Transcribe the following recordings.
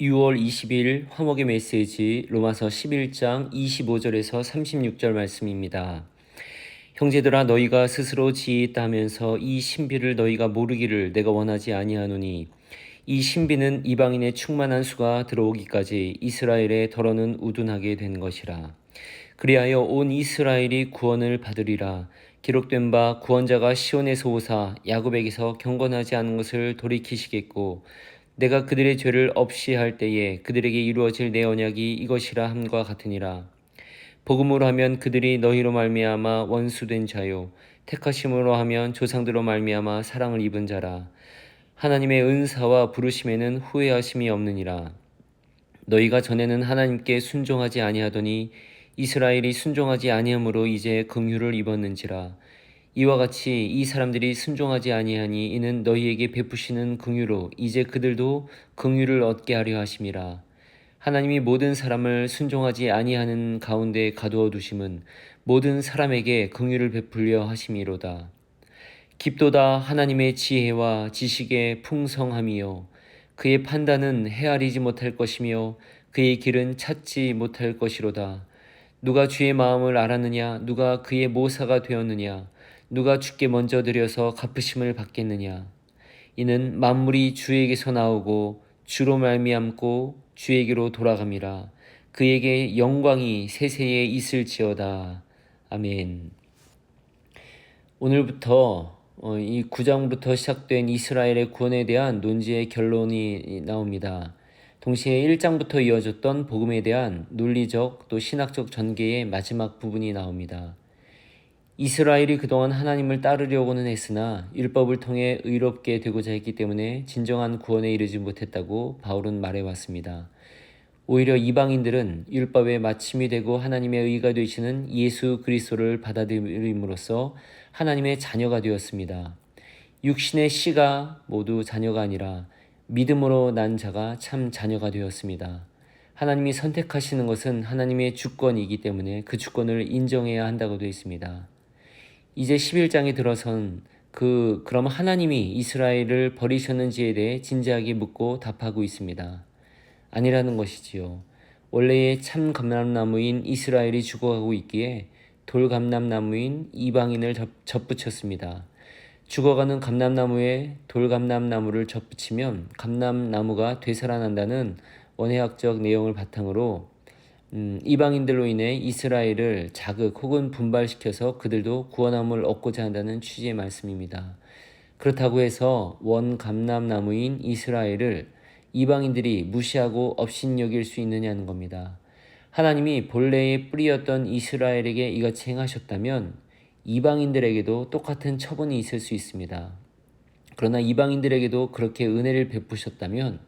6월 20일 화목의 메시지 로마서 11장 25절에서 36절 말씀입니다. 형제들아 너희가 스스로 지혜있다 하면서 이 신비를 너희가 모르기를 내가 원하지 아니하노니 이 신비는 이방인의 충만한 수가 들어오기까지 이스라엘의 더러는 우둔하게 된 것이라. 그리하여 온 이스라엘이 구원을 받으리라. 기록된 바 구원자가 시온에서 오사 야곱에게서 경건하지 않은 것을 돌이키시겠고 내가 그들의 죄를 없이 할 때에 그들에게 이루어질 내 언약이 이것이라 함과 같으니라. 복음으로 하면 그들이 너희로 말미암아 원수된 자요 택하심으로 하면 조상들로 말미암아 사랑을 입은 자라. 하나님의 은사와 부르심에는 후회하심이 없느니라. 너희가 전에는 하나님께 순종하지 아니하더니 이스라엘이 순종하지 아니함으로 이제 긍휼을 입었는지라. 이와 같이 이 사람들이 순종하지 아니하니 이는 너희에게 베푸시는 긍휼로 이제 그들도 긍휼을 얻게 하려 하심이라. 하나님이 모든 사람을 순종하지 아니하는 가운데 가두어 두심은 모든 사람에게 긍휼을 베풀려 하심이로다. 깊도다 하나님의 지혜와 지식의 풍성함이요 그의 판단은 헤아리지 못할 것이며 그의 길은 찾지 못할 것이로다. 누가 주의 마음을 알았느냐? 누가 그의 모사가 되었느냐? 누가 주께 먼저 드려서 갚으심을 받겠느냐? 이는 만물이 주에게서 나오고 주로 말미암고 주에게로 돌아감이라. 그에게 영광이 세세에 있을지어다. 아멘. 오늘부터 이 9장부터 시작된 이스라엘의 구원에 대한 논지의 결론이 나옵니다. 동시에 1장부터 이어졌던 복음에 대한 논리적 또 신학적 전개의 마지막 부분이 나옵니다. 이스라엘이 그동안 하나님을 따르려고는 했으나 율법을 통해 의롭게 되고자 했기 때문에 진정한 구원에 이르지 못했다고 바울은 말해왔습니다. 오히려 이방인들은 율법의 마침이 되고 하나님의 의가 되시는 예수 그리스도를 받아들임으로써 하나님의 자녀가 되었습니다. 육신의 씨가 모두 자녀가 아니라 믿음으로 난 자가 참 자녀가 되었습니다. 하나님이 선택하시는 것은 하나님의 주권이기 때문에 그 주권을 인정해야 한다고 되어 있습니다. 이제 11장에 들어선 그럼 하나님이 이스라엘을 버리셨는지에 대해 진지하게 묻고 답하고 있습니다. 아니라는 것이지요. 원래의 참 감람나무인 이스라엘이 죽어가고 있기에 돌감람나무인 이방인을 접붙였습니다. 죽어가는 감람나무에 돌감람나무를 접붙이면 감람나무가 되살아난다는 원해학적 내용을 바탕으로 이방인들로 인해 이스라엘을 자극 혹은 분발시켜서 그들도 구원함을 얻고자 한다는 취지의 말씀입니다. 그렇다고 해서 원감람나무인 이스라엘을 이방인들이 무시하고 업신여길 수 있느냐는 겁니다. 하나님이 본래의 뿌리였던 이스라엘에게 이같이 행하셨다면 이방인들에게도 똑같은 처분이 있을 수 있습니다. 그러나 이방인들에게도 그렇게 은혜를 베푸셨다면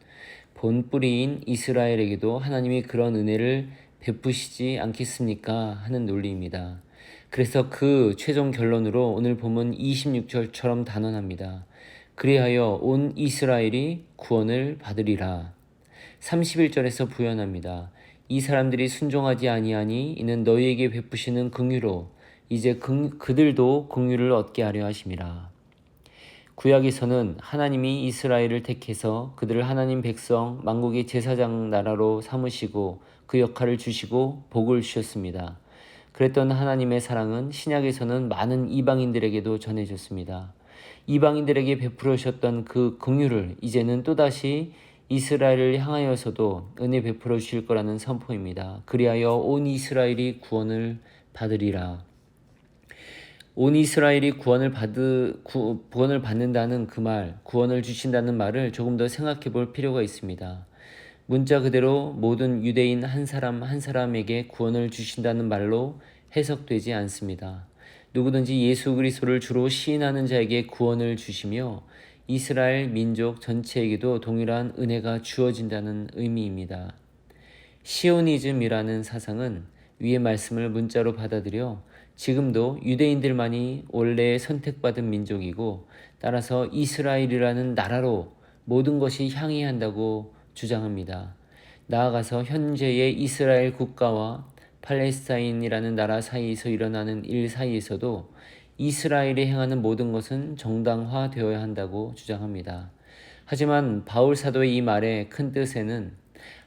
본 뿌리인 이스라엘에게도 하나님이 그런 은혜를 베푸시지 않겠습니까? 하는 논리입니다. 그래서 그 최종 결론으로 오늘 본문 26절처럼 단언합니다. 그리하여 온 이스라엘이 구원을 받으리라. 31절에서 부연합니다. 이 사람들이 순종하지 아니하니 이는 너희에게 베푸시는 긍휼로 이제 그들도 긍휼을 얻게 하려 하심이라. 구약에서는 하나님이 이스라엘을 택해서 그들을 하나님 백성 만국의 제사장 나라로 삼으시고 그 역할을 주시고 복을 주셨습니다. 그랬던 하나님의 사랑은 신약에서는 많은 이방인들에게도 전해졌습니다. 이방인들에게 베풀으셨던 그 긍휼을 이제는 또다시 이스라엘을 향하여서도 은혜 베풀어 주실 거라는 선포입니다. 그리하여 온 이스라엘이 구원을 받으리라. 온 이스라엘이 구원을 받는다는 그 말, 구원을 주신다는 말을 조금 더 생각해 볼 필요가 있습니다. 문자 그대로 모든 유대인 한 사람 한 사람에게 구원을 주신다는 말로 해석되지 않습니다. 누구든지 예수 그리스도를 주로 시인하는 자에게 구원을 주시며 이스라엘 민족 전체에게도 동일한 은혜가 주어진다는 의미입니다. 시오니즘이라는 사상은 위의 말씀을 문자로 받아들여 지금도 유대인들만이 원래 선택받은 민족이고 따라서 이스라엘이라는 나라로 모든 것이 향해야 한다고 주장합니다. 나아가서 현재의 이스라엘 국가와 팔레스타인이라는 나라 사이에서 일어나는 일 사이에서도 이스라엘이 행하는 모든 것은 정당화되어야 한다고 주장합니다. 하지만 바울 사도의 이 말의 큰 뜻에는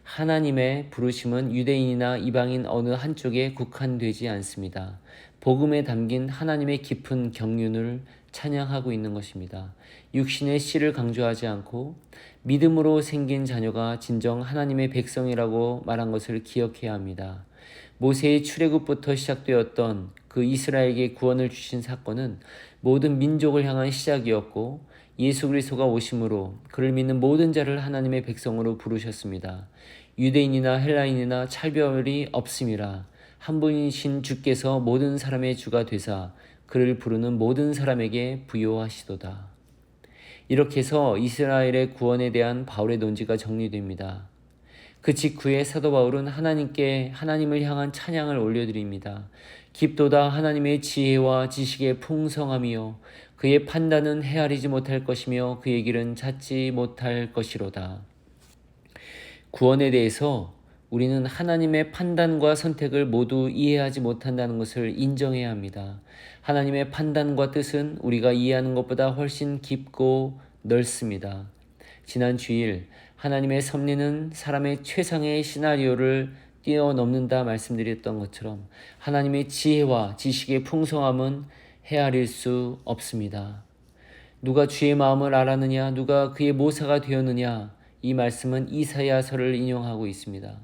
하나님의 부르심은 유대인이나 이방인 어느 한쪽에 국한되지 않습니다. 복음에 담긴 하나님의 깊은 경륜을 찬양하고 있는 것입니다. 육신의 씨를 강조하지 않고 믿음으로 생긴 자녀가 진정 하나님의 백성이라고 말한 것을 기억해야 합니다. 모세의 출애굽부터 시작되었던 그 이스라엘에게 구원을 주신 사건은 모든 민족을 향한 시작이었고 예수 그리스도가 오심으로 그를 믿는 모든 자를 하나님의 백성으로 부르셨습니다. 유대인이나 헬라인이나 차별이 없음이라 한 분이신 주께서 모든 사람의 주가 되사 그를 부르는 모든 사람에게 부요하시도다. 이렇게 해서 이스라엘의 구원에 대한 바울의 논지가 정리됩니다. 그 직후에 사도 바울은 하나님을 향한 찬양을 올려드립니다. 깊도다 하나님의 지혜와 지식의 풍성함이요 그의 판단은 헤아리지 못할 것이며 그의 길은 찾지 못할 것이로다. 구원에 대해서 우리는 하나님의 판단과 선택을 모두 이해하지 못한다는 것을 인정해야 합니다. 하나님의 판단과 뜻은 우리가 이해하는 것보다 훨씬 깊고 넓습니다. 지난 주일 하나님의 섭리는 사람의 최상의 시나리오를 뛰어넘는다 말씀드렸던 것처럼 하나님의 지혜와 지식의 풍성함은 헤아릴 수 없습니다. 누가 주의 마음을 알았느냐? 누가 그의 모사가 되었느냐? 이 말씀은 이사야서를 인용하고 있습니다.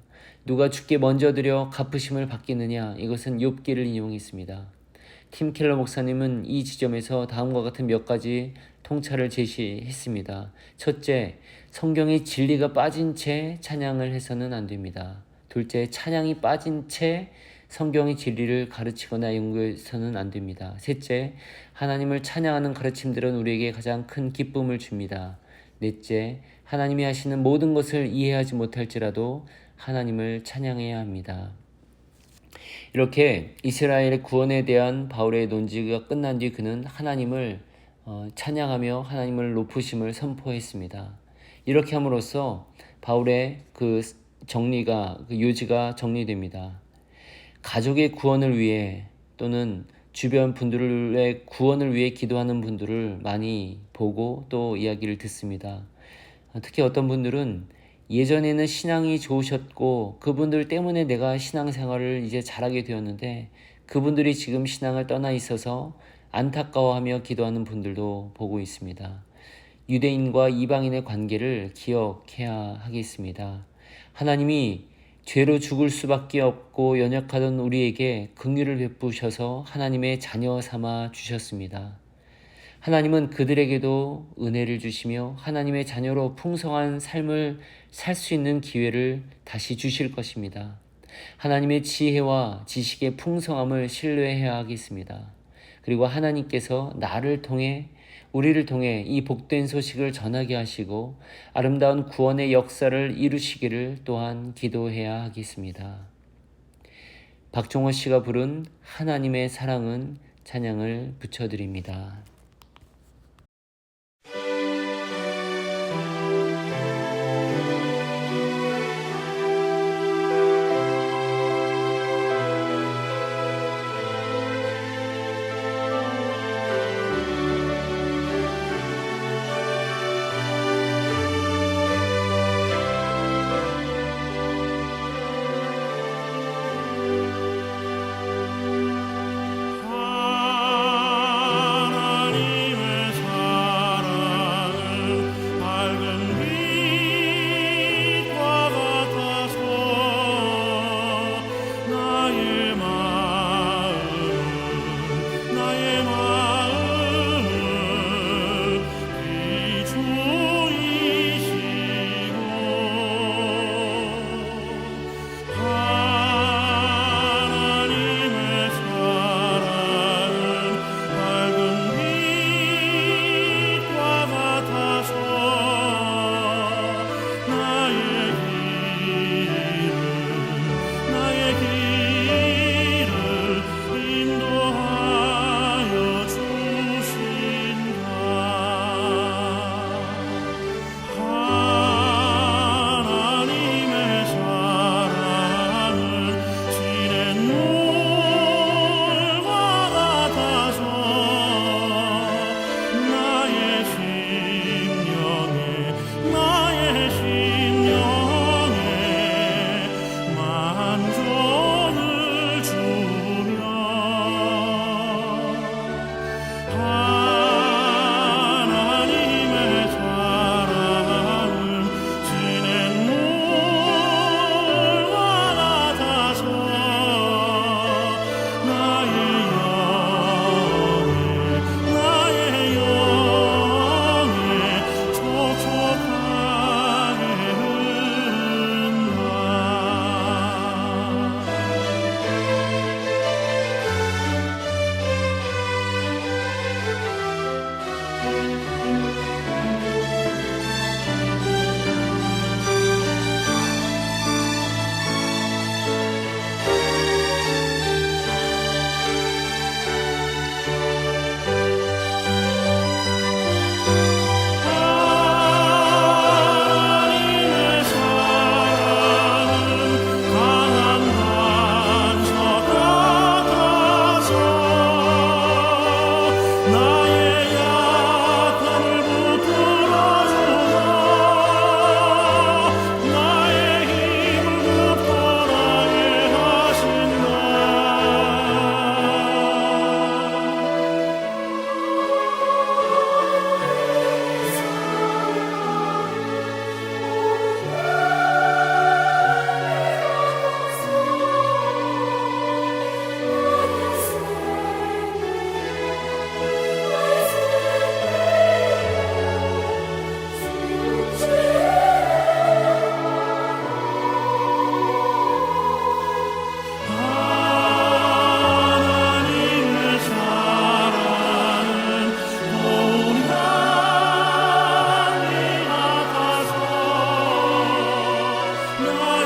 누가 주께 먼저 드려 갚으심을 받겠느냐? 이것은 욥기를 인용했습니다. 팀 켈러 목사님은 이 지점에서 다음과 같은 몇 가지 통찰을 제시했습니다. 첫째, 성경의 진리가 빠진 채 찬양을 해서는 안 됩니다. 둘째, 찬양이 빠진 채 성경의 진리를 가르치거나 연구해서는 안 됩니다. 셋째, 하나님을 찬양하는 가르침들은 우리에게 가장 큰 기쁨을 줍니다. 넷째, 하나님이 하시는 모든 것을 이해하지 못할지라도 하나님을 찬양해야 합니다. 이렇게 이스라엘의 구원에 대한 바울의 논지가 끝난 뒤 그는 하나님을 찬양하며 하나님을 높으심을 선포했습니다. 이렇게 함으로써 바울의 그 요지가 정리됩니다. 가족의 구원을 위해 또는 주변 분들의 구원을 위해 기도하는 분들을 많이 보고 또 이야기를 듣습니다. 특히 어떤 분들은 예전에는 신앙이 좋으셨고 그분들 때문에 내가 신앙생활을 이제 잘하게 되었는데 그분들이 지금 신앙을 떠나 있어서 안타까워하며 기도하는 분들도 보고 있습니다. 유대인과 이방인의 관계를 기억해야 하겠습니다. 하나님이 죄로 죽을 수밖에 없고 연약하던 우리에게 긍휼을 베푸셔서 하나님의 자녀 삼아 주셨습니다. 하나님은 그들에게도 은혜를 주시며 하나님의 자녀로 풍성한 삶을 살 수 있는 기회를 다시 주실 것입니다. 하나님의 지혜와 지식의 풍성함을 신뢰해야 하겠습니다. 그리고 하나님께서 우리를 통해 이 복된 소식을 전하게 하시고 아름다운 구원의 역사를 이루시기를 또한 기도해야 하겠습니다. 박종호 씨가 부른 하나님의 사랑은 찬양을 붙여드립니다. 너의